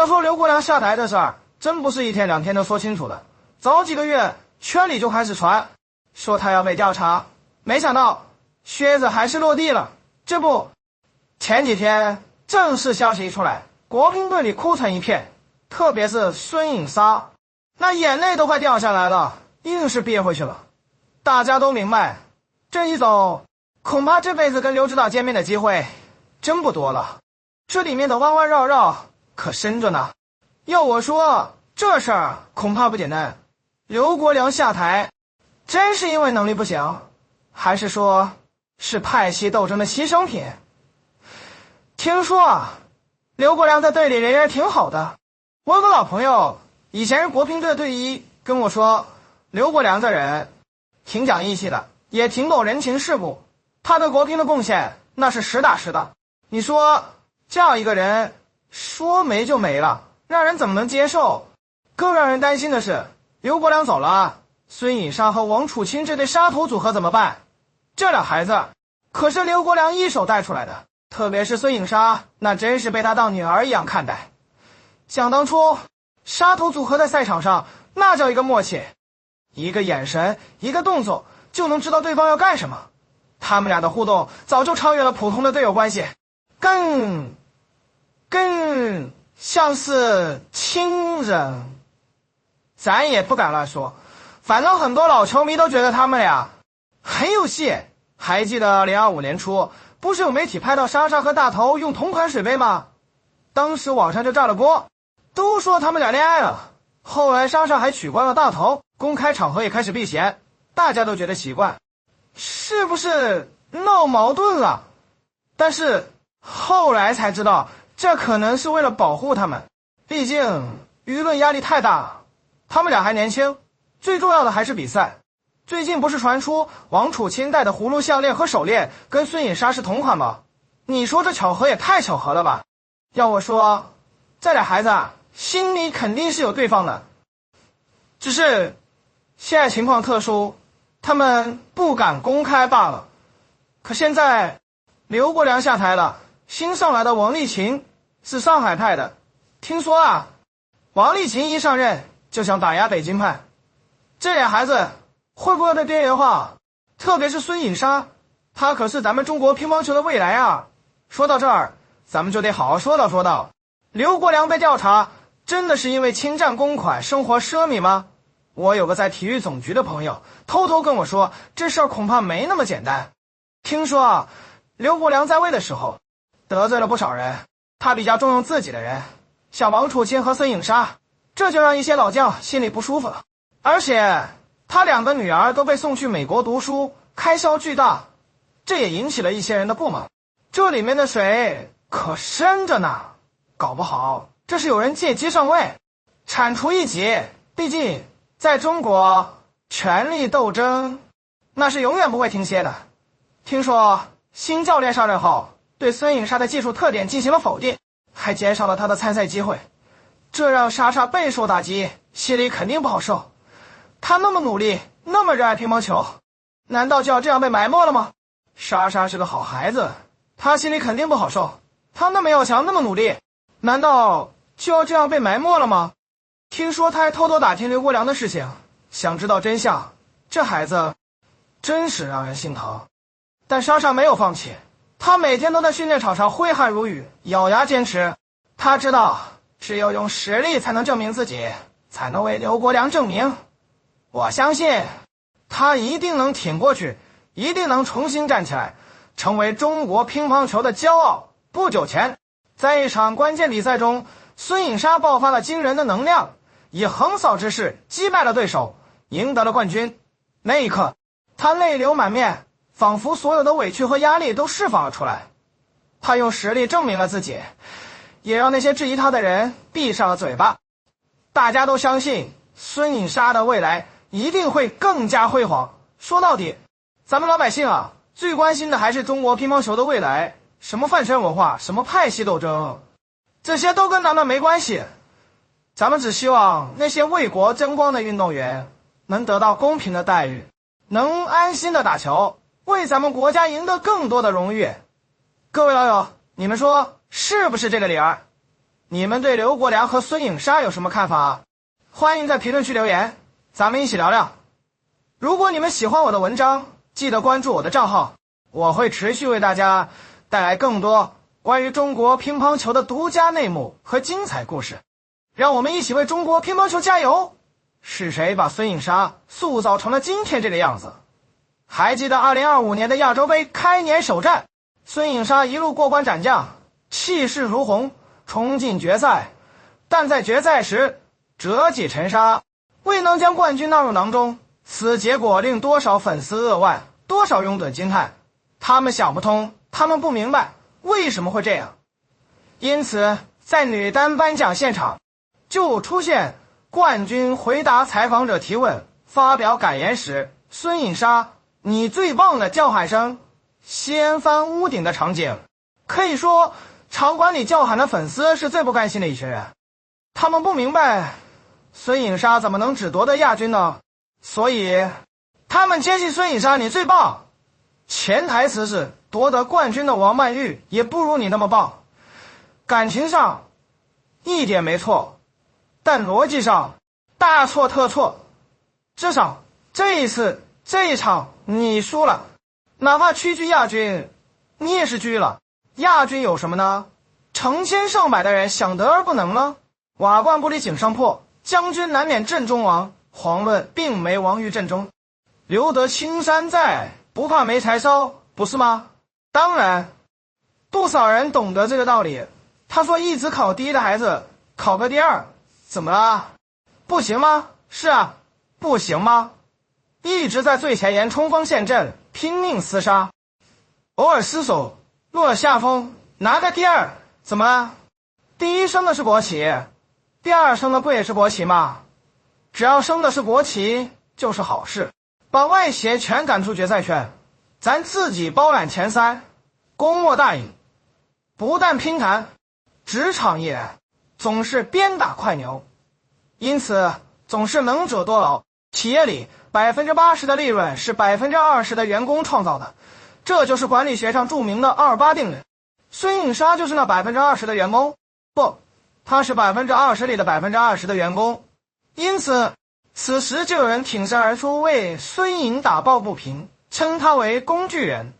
要说刘国梁下台的事儿，真不是一天两天就说清楚的。早几个月，圈里就开始传，说他要被调查，没想到靴子还是落地了。这不，前几天正式消息一出来，国乒队里哭成一片，特别是孙颖莎，那眼泪都快掉下来了，硬是憋回去了。大家都明白，这一走，恐怕这辈子跟刘指导见面的机会真不多了。这里面的弯弯绕绕可深着呢。要我说，这事儿恐怕不简单。刘国梁下台，真是因为能力不行，还是说是派系斗争的牺牲品？听说啊，刘国梁在队里人缘挺好的。我有个老朋友，以前是国乒队队医，跟我说，刘国梁这人挺讲义气的，也挺懂人情世故。他对国乒的贡献那是实打实的。你说这样一个人说没就没了，让人怎么能接受？更让人担心的是，刘国梁走了，孙颖莎和王楚钦这对杀头组合怎么办？这俩孩子可是刘国梁一手带出来的，特别是孙颖莎，那真是被他当女儿一样看待。想当初杀头组合在赛场上那叫一个默契，一个眼神一个动作就能知道对方要干什么。他们俩的互动早就超越了普通的队友关系，更像是亲人。咱也不敢乱说，反正很多老球迷都觉得他们俩很有戏。还记得2025年初，不是有媒体拍到莎莎和大头用同款水杯吗？当时网上就炸了锅，都说他们俩恋爱了。后来莎莎还取关了大头，公开场合也开始避嫌，大家都觉得奇怪，是不是闹矛盾了？但是后来才知道，这可能是为了保护他们，毕竟舆论压力太大，他们俩还年轻，最重要的还是比赛。最近不是传出王楚钦戴的葫芦项链和手链跟孙颖莎是同款吗？你说这巧合也太巧合了吧？要我说，这俩孩子心里肯定是有对方的，只是现在情况特殊，他们不敢公开罢了。可现在刘国梁下台了，新上来的王励勤是上海派的，听说啊，王励勤一上任就想打压北京派，这俩孩子会不会被边缘化？特别是孙颖莎，她可是咱们中国乒乓球的未来啊！说到这儿，咱们就得好好说道，刘国梁被调查，真的是因为侵占公款、生活奢靡吗？我有个在体育总局的朋友，偷偷跟我说，这事儿恐怕没那么简单。听说啊，刘国梁在位的时候，得罪了不少人，他比较重用自己的人，像王楚钦和孙颖莎，这就让一些老将心里不舒服了。而且他两个女儿都被送去美国读书，开销巨大，这也引起了一些人的不满。这里面的水可深着呢，搞不好这是有人借机上位，铲除异己。毕竟在中国，权力斗争那是永远不会停歇的。听说新教练上任后，对孙颖莎的技术特点进行了否定，还减少了她的参赛机会，这让莎莎备受打击，心里肯定不好受。她那么努力，那么热爱乒乓球，难道就要这样被埋没了吗？莎莎是个好孩子，她心里肯定不好受。她那么要强，那么努力，难道就要这样被埋没了吗？听说她还偷偷打听刘国梁的事情，想知道真相。这孩子真是让人心疼。但莎莎没有放弃，她每天都在训练场上挥汗如雨，咬牙坚持。她知道只有用实力才能证明自己，才能为刘国梁证明。我相信他一定能挺过去，一定能重新站起来，成为中国乒乓球的骄傲。不久前，在一场关键比赛中，孙颖莎爆发了惊人的能量，以横扫之势击败了对手，赢得了冠军。那一刻，他泪流满面，仿佛所有的委屈和压力都释放了出来。他用实力证明了自己，也让那些质疑他的人闭上了嘴巴。大家都相信孙颖莎的未来一定会更加辉煌。说到底，咱们老百姓啊，最关心的还是中国乒乓球的未来。什么饭圈文化，什么派系斗争，这些都跟咱们没关系。咱们只希望那些为国争光的运动员能得到公平的待遇，能安心的打球，为咱们国家赢得更多的荣誉。各位老友，你们说是不是这个理儿？你们对刘国梁和孙颖莎有什么看法？欢迎在评论区留言，咱们一起聊聊。如果你们喜欢我的文章，记得关注我的账号，我会持续为大家带来更多关于中国乒乓球的独家内幕和精彩故事。让我们一起为中国乒乓球加油！是谁把孙颖莎塑造成了今天这个样子？还记得2025年的亚洲杯开年首战，孙颖莎一路过关斩将，气势如虹，冲进决赛，但在决赛时折戟沉沙，未能将冠军纳入囊中。此结果令多少粉丝扼腕，多少拥趸惊叹。他们想不通，他们不明白为什么会这样。因此在女单颁奖现场就出现冠军回答采访者提问发表感言时，孙颖莎你最棒的叫喊声掀翻屋顶的场景。可以说场馆里叫喊的粉丝是最不甘心的一群人，他们不明白孙颖莎怎么能只夺得亚军呢？所以他们坚信孙颖莎你最棒，潜台词是夺得冠军的王曼玉也不如你那么棒。感情上一点没错，但逻辑上大错特错。至少这一次这一场你输了，哪怕屈居亚军你也是居了。亚军有什么呢？成千上百的人想得而不能呢。瓦罐不离井上破，将军难免阵中亡，遑论并没亡于阵中。留得青山在，不怕没柴烧，不是吗？当然不少人懂得这个道理。他说一直考第一的孩子考个第二怎么了？不行吗？是啊，不行吗？一直在最前沿冲锋陷阵，拼命厮杀，偶尔失手落了下风，拿个第二怎么了？第一升的是国旗，第二升的不也是国旗吗？只要升的是国旗就是好事。把外协全赶出决赛圈，咱自己包揽前三，功莫大矣。不但乒坛，职场也总是鞭打快牛，因此总是能者多劳。企业里80%的利润是20%的员工创造的，这就是管理学上著名的28定律。孙颖莎就是那20%的员工，不，他是20%里的20%的员工。因此此时就有人挺身而出为孙颖打抱不平，称他为工具人，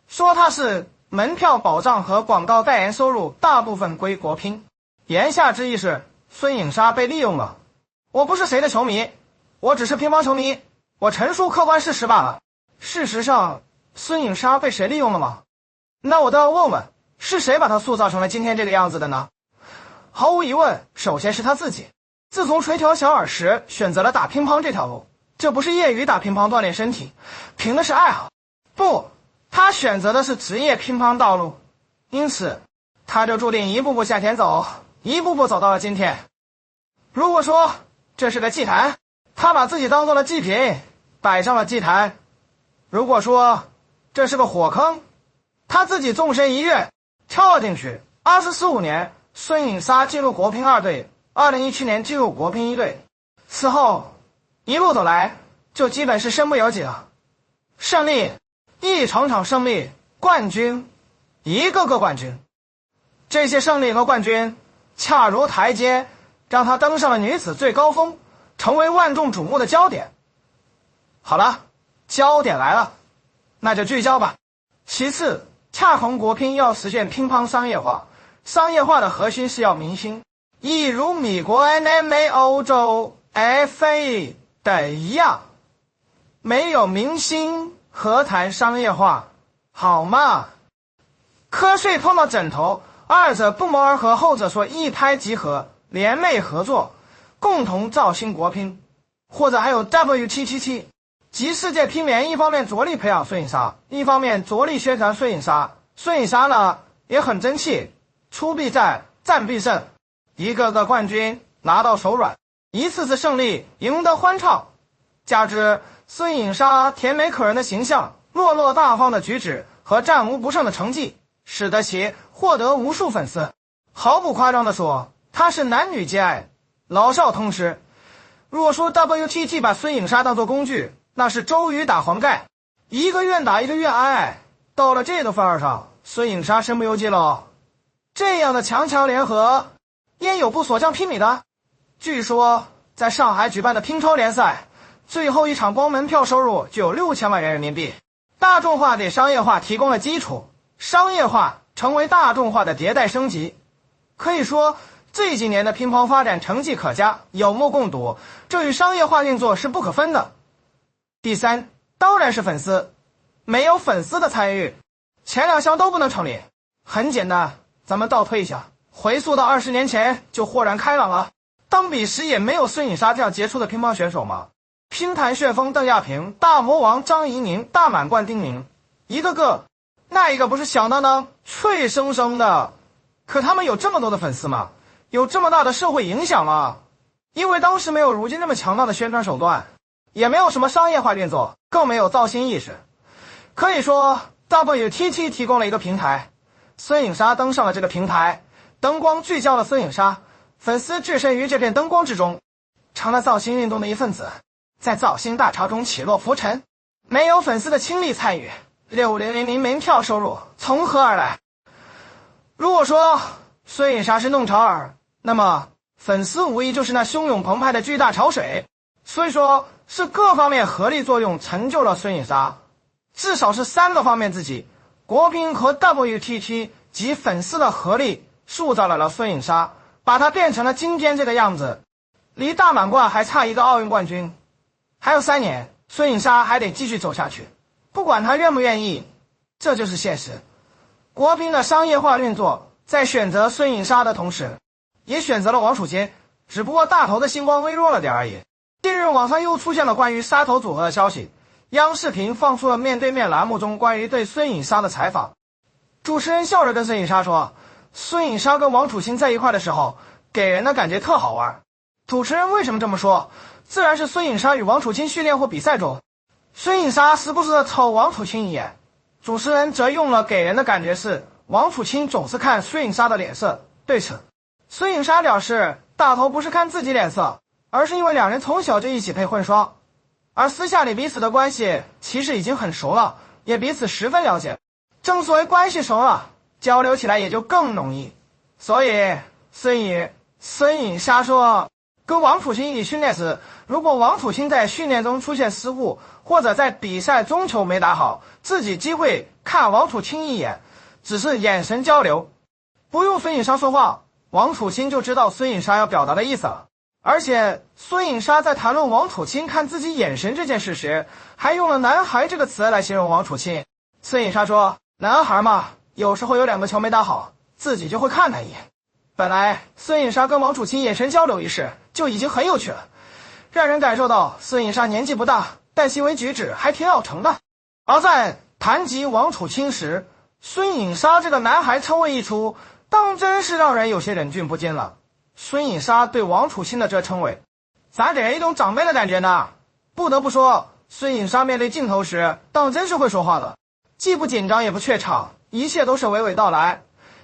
说他是门票保障和广告代言收入大部分归国乒。言下之意是孙颖莎被利用了。我不是谁的球迷，我只是乒乓球迷，我陈述客观事实罢了。事实上孙颖莎被谁利用了吗？那我倒要问问，是谁把她塑造成了今天这个样子的呢？毫无疑问，首先是她自己。自从垂髫小耳时选择了打乒乓这条路，这不是业余打乒乓锻炼身体，凭的是爱好。不，他选择的是职业乒乓道路，因此他就注定一步步向前走，一步步走到了今天。如果说这是个祭坛，他把自己当做了祭品摆上了祭坛；如果说这是个火坑，他自己纵身一跃跳了进去。24-15年孙颖莎进入国乒2队，2017年进入国乒1队，此后一路走来就基本是身不由己了。胜利，一场场胜利，冠军，一个个冠军。这些胜利和冠军恰如台阶，让她登上了女子最高峰，成为万众瞩目的焦点。好了，焦点来了，那就聚焦吧。其次，恰逢国乒要实现乒乓商业化，商业化的核心是要明星，一如美国 MMA、欧洲 FA 的一样，没有明星何谈商业化，好吗？瞌睡碰到枕头，二者不谋而合，后者说一拍即合，联袂合作，共同造新国乒。或者还有 W777， 即世界乒联一方面着力培养孙颖莎，一方面着力宣传孙颖莎。孙颖莎呢也很争气，出必战，战必胜，一个个冠军拿到手软，一次次胜利赢得欢畅。加之孙颖莎甜美可人的形象、落落大方的举止和战无不胜的成绩，使得其获得无数粉丝。毫不夸张地说，她是男女皆爱，老少通吃。若说 WTT 把孙颖莎当作工具，那是周瑜打黄盖，一个愿打一个愿挨。到了这个份儿上，孙颖莎身不由己了。这样的强强联合，焉有不所向披靡的？据说在上海举办的乒超联赛，最后一场光门票收入就有6000万元人民币。大众化给商业化提供了基础，商业化成为大众化的迭代升级。可以说，这几年的乒乓发展成绩可嘉，有目共睹，这与商业化运作是不可分的。第三，当然是粉丝，没有粉丝的参与，前2项都不能成立。很简单，咱们倒推一下，回溯到20年前就豁然开朗了。当彼时也没有孙颖莎这样杰出的乒乓选手吗？乒坛旋风邓亚萍、大魔王张怡宁、大满贯丁宁，一个个，那一个不是响当当、脆生生的？可他们有这么多的粉丝吗？有这么大的社会影响吗？因为当时没有如今这么强大的宣传手段，也没有什么商业化运作，更没有造星意识。可以说 WTT 提供了一个平台，孙颖莎登上了这个平台，灯光聚焦了孙颖莎，粉丝置身于这片灯光之中，成了造星运动的一份子，在造星大潮中起落浮沉。没有粉丝的倾力参与，6000门票收入从何而来？如果说孙颖莎是弄潮儿，那么粉丝无疑就是那汹涌澎湃的巨大潮水。所以说是各方面合力作用成就了孙颖莎，至少是3个方面自己，国乒和 WTT 及粉丝的合力塑造了孙颖莎，把她变成了今天这个样子。离大满贯还差一个奥运冠军，还有3年，孙颖莎还得继续走下去，不管她愿不愿意，这就是现实。国乒的商业化运作在选择孙颖莎的同时，也选择了王楚钦，只不过大头的星光微弱了点而已。近日网上又出现了关于杀头组合的消息，央视频放出了面对面栏目中关于对孙颖莎的采访。主持人笑着跟孙颖莎说，孙颖莎跟王楚钦在一块的时候，给人的感觉特好玩。主持人为什么这么说？自然是孙颖莎与王楚钦训练或比赛中，孙颖莎时不时的瞅王楚钦一眼，主持人则用了给人的感觉是王楚钦总是看孙颖莎的脸色。对此，孙颖莎表示，大头不是看自己脸色，而是因为2人从小就一起配混双，而私下里彼此的关系其实已经很熟了，也彼此十分了解。正所谓关系熟了，交流起来也就更容易。所以孙颖莎说，跟王楚钦一起训练时，如果王楚钦在训练中出现失误，或者在比赛中球没打好，自己机会看王楚钦一眼，只是眼神交流，不用孙颖莎说话，王楚钦就知道孙颖莎要表达的意思了。而且孙颖莎在谈论王楚钦看自己眼神这件事时，还用了男孩这个词来形容王楚钦。孙颖莎说，男孩嘛，有时候有2个球没打好，自己就会看他一眼。本来孙颖莎跟王楚钦眼神交流一事就已经很有趣了，让人感受到孙颖莎年纪不大，但行为举止还挺老成的。而在谈及王楚钦时，孙颖莎这个男孩称谓一出，当真是让人有些忍俊不禁了。孙颖莎对王楚钦的这称谓，咋给人一种长辈的感觉呢？不得不说，孙颖莎面对镜头时当真是会说话的，既不紧张也不怯场，一切都是娓娓道来。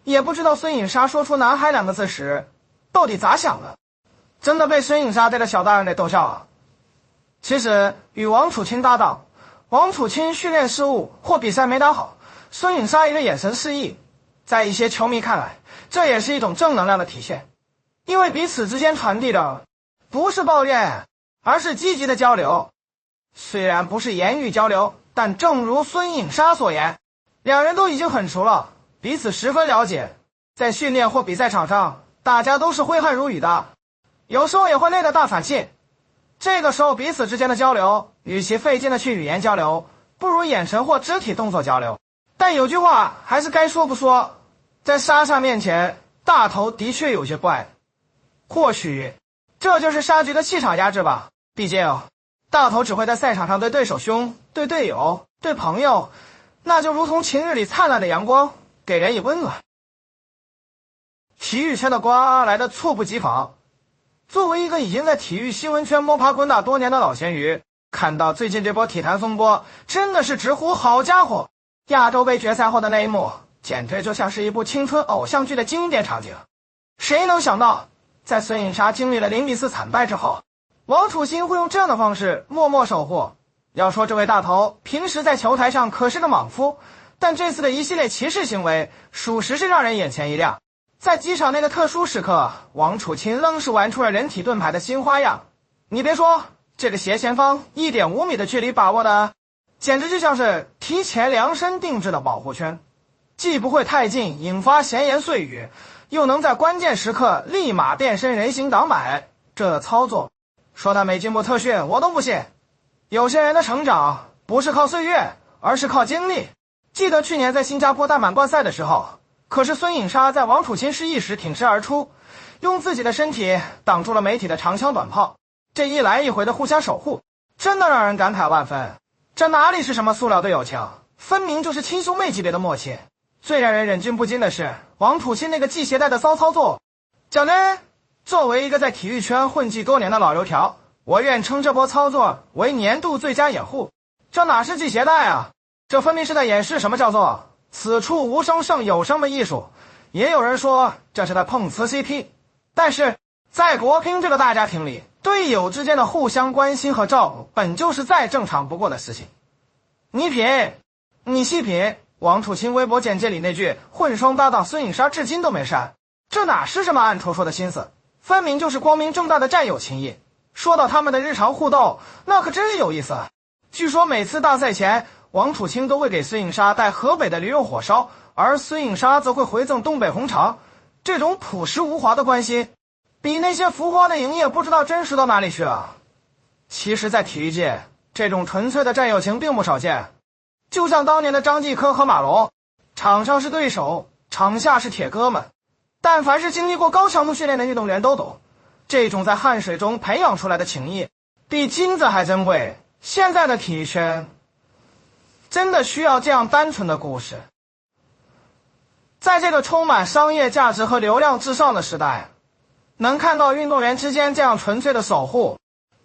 也不知道孙颖莎说出男孩2个字时到底咋想的，真的被孙颖莎这个小大人给逗笑了。其实与王楚钦搭档，王楚钦训练失误或比赛没打好，孙颖莎一个眼神示意，在一些球迷看来，这也是一种正能量的体现，因为彼此之间传递的不是抱怨，而是积极的交流。虽然不是言语交流，但正如孙颖莎所言，2人都已经很熟了，彼此十分了解，在训练或比赛场上，大家都是挥汗如雨的，有时候也会累得大喘气。这个时候彼此之间的交流，与其费劲的去语言交流，不如眼神或肢体动作交流。但有句话还是该说不说，在莎莎面前，大头的确有些怪。或许这就是莎局的气场压制吧，毕竟大头只会在赛场上对对手凶，对队友，对朋友，那就如同晴日里灿烂的阳光，给人以温暖。体育圈的瓜来得猝不及防，作为一个已经在体育新闻圈摸爬滚打多年的老咸鱼，看到最近这波体坛风波，真的是直呼好家伙！亚洲杯决赛后的那一幕，简直就像是一部青春偶像剧的经典场景。谁能想到，在孙颖莎经历了0-4惨败之后，王楚钦会用这样的方式默默守护。要说这位大头平时在球台上可是个莽夫，但这次的一系列歧视行为，属实是让人眼前一亮。在机场那个特殊时刻，王楚钦愣是玩出了人体盾牌的新花样。你别说，这个斜前方1.5米的距离把握的，简直就像是提前量身定制的保护圈，既不会太近引发闲言碎语，又能在关键时刻立马变身人形挡板。这操作，说他没经过特训，我都不信。有些人的成长不是靠岁月，而是靠经历。记得去年在新加坡大满贯赛的时候，可是孙颖莎在王楚钦失意时挺身而出，用自己的身体挡住了媒体的长枪短炮，这一来一回的互相守护，真的让人感慨万分。这哪里是什么塑料队友情，分明就是亲兄妹级别的默契。最让人忍俊不禁的是，王楚钦那个系鞋带的骚操作。讲真，作为一个在体育圈混迹多年的老油条，我愿称这波操作为年度最佳掩护。这哪是系鞋带啊，这分明是在演示什么叫做此处无声胜有声的艺术。也有人说这是在碰瓷 CP， 但是在国乒这个大家庭里，队友之间的互相关心和照顾本就是再正常不过的事情。你品，你细品，王楚钦微博简介里那句混双搭档孙颖莎至今都没删，这哪是什么暗戳戳的心思，分明就是光明正大的战友情谊。说到他们的日常互斗，那可真是有意思。据说每次大赛前，王楚钦都会给孙颖莎带河北的驴肉火烧，而孙颖莎则会回赠东北红肠。这种朴实无华的关心，比那些浮夸的营业不知道真实到哪里去啊。其实在体育界，这种纯粹的战友情并不少见。就像当年的张继科和马龙，场上是对手，场下是铁哥们。但凡是经历过高强度训练的运动员都懂，这种在汗水中培养出来的情谊，比金子还珍贵。现在的体育圈真的需要这样单纯的故事。在这个充满商业价值和流量至上的时代，能看到运动员之间这样纯粹的守护，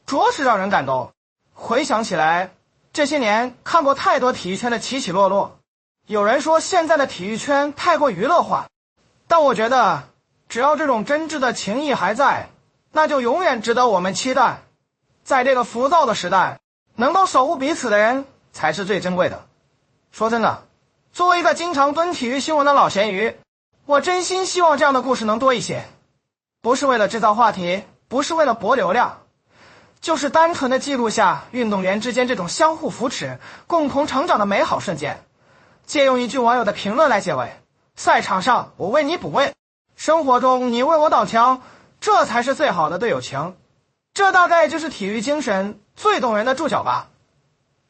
着实让人感动。回想起来，这些年看过太多体育圈的起起落落。有人说现在的体育圈太过娱乐化，但我觉得只要这种真挚的情谊还在，那就永远值得我们期待。在这个浮躁的时代，能够守护彼此的人才是最珍贵的。说真的，作为一个经常蹲体育新闻的老咸鱼，我真心希望这样的故事能多一些。不是为了制造话题，不是为了博流量，就是单纯的记录下运动员之间这种相互扶持、共同成长的美好瞬间。借用一句网友的评论来结尾：赛场上我为你补位，生活中你为我挡枪，这才是最好的队友情。这大概就是体育精神最动人的注脚吧。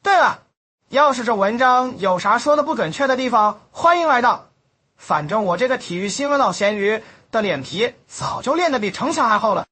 对了，要是这文章有啥说的不准确的地方，欢迎来到。反正我这个体育新闻老咸鱼的脸皮早就练得比城墙还厚了。